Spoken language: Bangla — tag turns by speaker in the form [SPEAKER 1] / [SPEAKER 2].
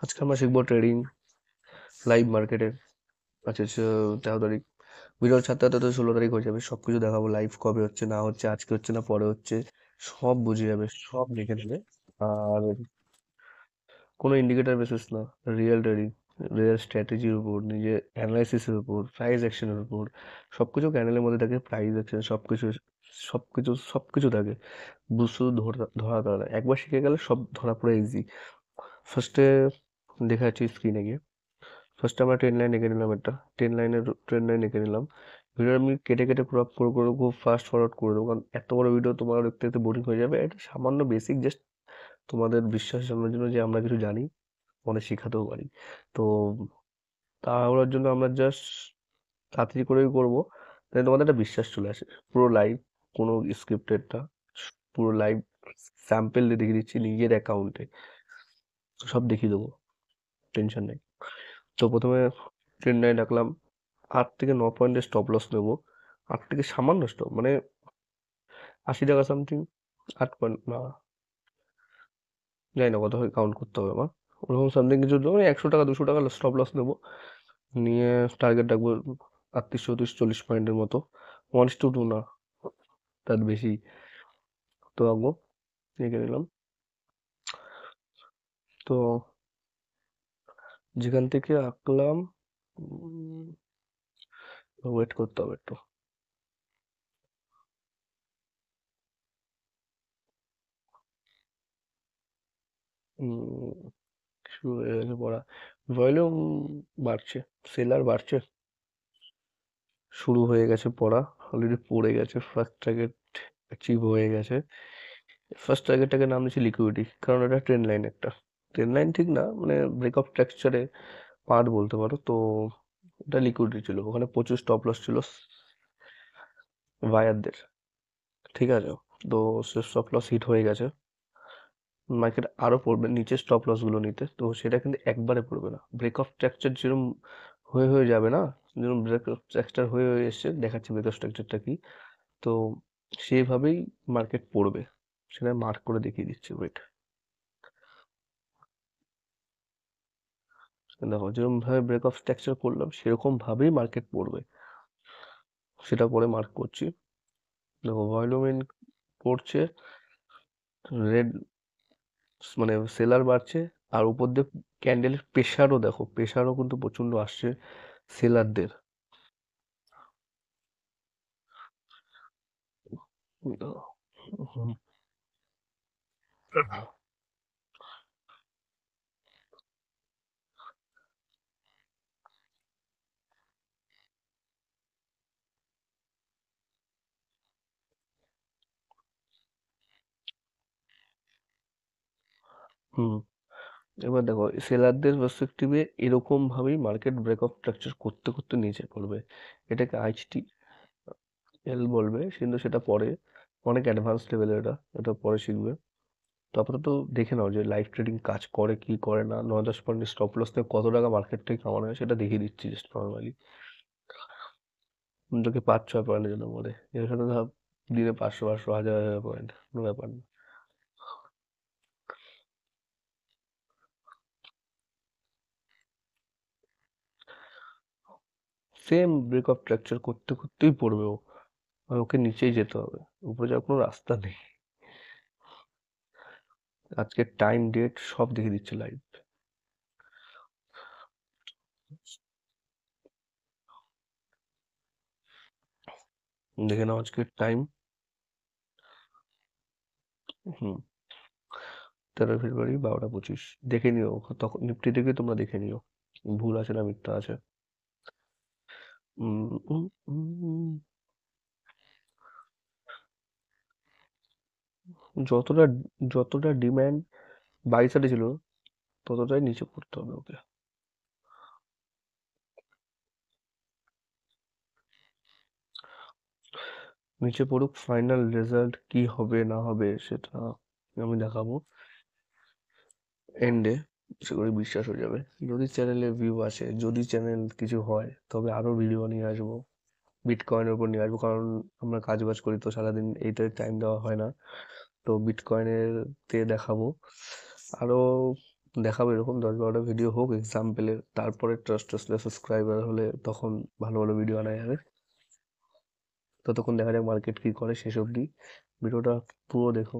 [SPEAKER 1] আজকে আমরা শিখবো ট্রেডিং লাইভ মার্কেটে। আচ্ছা 13 তারিখ, ভিডিওর 7 তারিখ 16 তারিখ হয়ে যাবে। সবকিছু দেখাবো, লাইভ কবে হচ্ছে না হচ্ছে, আজকে হচ্ছে না পরে হচ্ছে, সব বুঝে যাবে, সব দেখে নেবে। আর কোনো ইন্ডিকেটর বেসিস না, রিয়েল ট্রেডিং, রিয়েল স্ট্র্যাটেজির উপর, নিজের অ্যানালাইসিসের উপর, প্রাইস অ্যাকশনের উপর। সবকিছু ক্যানেলের মধ্যে থাকে, প্রাইস অ্যাকশন সবকিছু সবকিছু সবকিছু থাকে। শুধু ধরা ধরা ধরা না। একবার শিখে গেলে সব ধরা পড়ে ইজি। ফার্স্টে দেখা যাচ্ছে স্ক্রিনে গিয়ে, ফার্স্টে আমরা ট্রেন লাইন এঁকে নিলাম, একটা ট্রেন লাইন এঁকে নিলাম। ভিডিও আমি কেটে কেটে পুরো পুরো করে খুব ফাস্ট ফরওয়ার্ড করে দেবো, কারণ এত বড় ভিডিও তোমার দেখতে দেখতে বোরিং হয়ে যাবে। এটা সামান্য বেসিক, জাস্ট তোমাদের বিশ্বাস জন্মের জন্য যে আমরা কিছু জানি, অনেক শেখাতেও পারি। তো তাড়াহুড়োর জন্য আমরা জাস্ট তাড়াতাড়ি করেই করবো, তাই তোমাদের একটা বিশ্বাস চলে আসে। পুরো লাইভ, কোনো স্ক্রিপ্টেডটা, পুরো লাইভ স্যাম্পল দিয়ে দেখিয়ে দিচ্ছি নিজের অ্যাকাউন্টে, সব দেখিয়ে দেবো, টেনশন নেই। তো প্রথমে ট্রেন লাইন রাখলাম, 8 থেকে 9 পয়েন্টের স্টপ লস নেবো। 8 থেকে সামান্য স্টপ, মানে 80 টাকা সামথিং, 8 পয়েন্ট না, জানি না কত হয়, কাউন্ট করতে হবে আমার। ওরকম সামথিং কিছু দেবো, 100 টাকা 200 টাকা স্টপ লস নেবো। নিয়ে টার্গেট রাখবো 38 39 40 পয়েন্টের মতো। 1:2 না, তার বেশি। তো আঁকবো, এঁকে নিলাম। তো যেখান থেকে আঁকলাম, ওয়েট করতে হবে একটু। উম, শুরু হয়ে গেছে পড়া, ভলিউম বাড়ছে, সেলার বাড়ছে, শুরু হয়ে গেছে পড়া, অলরেডি পড়ে গেছে। ফার্স্ট টার্গেট অ্যাচিভ হয়ে গেছে। ফার্স্ট টার্গেটটাকে নাম দিচ্ছি লিকুইডিটি, কারণ এটা ট্রেন লাইন, একটা ট্রেন লাইন ঠিক না, মানে ব্রেক অফ টেক্সচারে পার্ট বলতে পারো। তো এটা লিকুইডিটি ছিল, ওখানে প্রচুর স্টপ লস ছিল বায়ারদের, ঠিক আছে। তো সে স্টপ লস হিট হয়ে গেছে। মার্কেট আরো পড়বে নিচে স্টপ লস গুলো নিতে, তো সেটা কিন্তু একবারে পড়বে না। ব্রেক অফ স্ট্রাকচার যেরকম হয়ে হয়ে যাবে না, যেরকম ব্রেক অফ স্ট্রাকচার হয়ে হয়ে এসছে, দেখাচ্ছি ব্রেক অফ স্ট্রাকচারটা কি। তো সেভাবেই মার্কেট পড়বে, সেটা মার্ক করে দেখিয়ে দিচ্ছি, ওয়েট। দেখো যেরকম ভাবে ব্রেক অফ স্ট্রাকচার করলাম, সেরকম ভাবেই মার্কেট পড়বে, সেটা পরে মার্ক করছি। দেখো ভলিউম পড়ছে, রেড, মানে সেলার বাড়ছে, আর উপর দিয়ে ক্যান্ডেলের প্রেশারও, দেখো প্রেশারও কিন্তু প্রচন্ড আসছে সেলারদের। হুম, হুম। এবার দেখো সেলারদের পার্সপেক্টিভে এরকম ভাবেই মার্কেট ব্রেক অফ স্ট্রাকচার করতে করতে নিচে পড়বে। এটাকে আইচটি এল বলবে, কিন্তু সেটা পরে, অনেক অ্যাডভান্স লেভেলের, এটা এটা পরে শিখবে। তো আপাতত দেখে নাও যে লাইভ ট্রেডিং কাজ করে কি করে না, 9-10 পয়েন্ট স্টপ লস থেকে কত টাকা মার্কেট থেকে কামানো হয় সেটা দেখিয়ে দিচ্ছি জাস্ট নর্মালি। তোকে 5-6 পয়েন্টের জন্য বলে, এর সাথে ধর দিনে 500 500 হাজার হাজার পয়েন্ট, কোনো ব্যাপার না। সেম ব্রেক অফ স্ট্রাকচার করতে করতেই পড়বে ও, আর ওকে নিচেই যেতে হবে, উপরে যাওয়ার কোনো রাস্তা নেই। আজকে টাইম ডেট সব দেখে দিচ্ছে লাইভ, দেখে নাও আজকের টাইম। হুম, 13 ফেব্রুয়ারি 12টা 25, দেখে নিও। তখন নিফটি থেকে তোমরা দেখে নিও ভুল আছে না মিথ্যা আছে। উম, উম, উম, যতটা যতটা ডিম্যান্ড বাই সাইডে ছিল, ততটাই নিচে পড়তে হবে ওকে। নিচে পড়ুক, ফাইনাল রেজাল্ট কি হবে না হবে সেটা আমি দেখাবো এন্ডে, আশা করি বিশ্বাস হয়ে যাবে। যদি চ্যানেলে ভিউ আসে, যদি চ্যানেল কিছু হয়, তবে আরো ভিডিও নিয়ে আসবো, বিটকয়েনের উপর নিয়ে আসবো, কারণ আমরা কাজ বাজ করি তো সারাদিন, এইটাই টাইম দেওয়া হয় না। তো বিটকয়েনের তে দেখাবো আরো। দেখাবো এরকম 10-12টা ভিডিও হোক এক্সাম্পলের, তারপরে ট্রাস্ট সাবস্ক্রাইবার হলে তখন ভালো ভালো ভিডিও আনা যাবে। ততক্ষণ দেখা যাক মার্কেট কী করে, শেষ অবধি ভিডিওটা পুরো দেখো।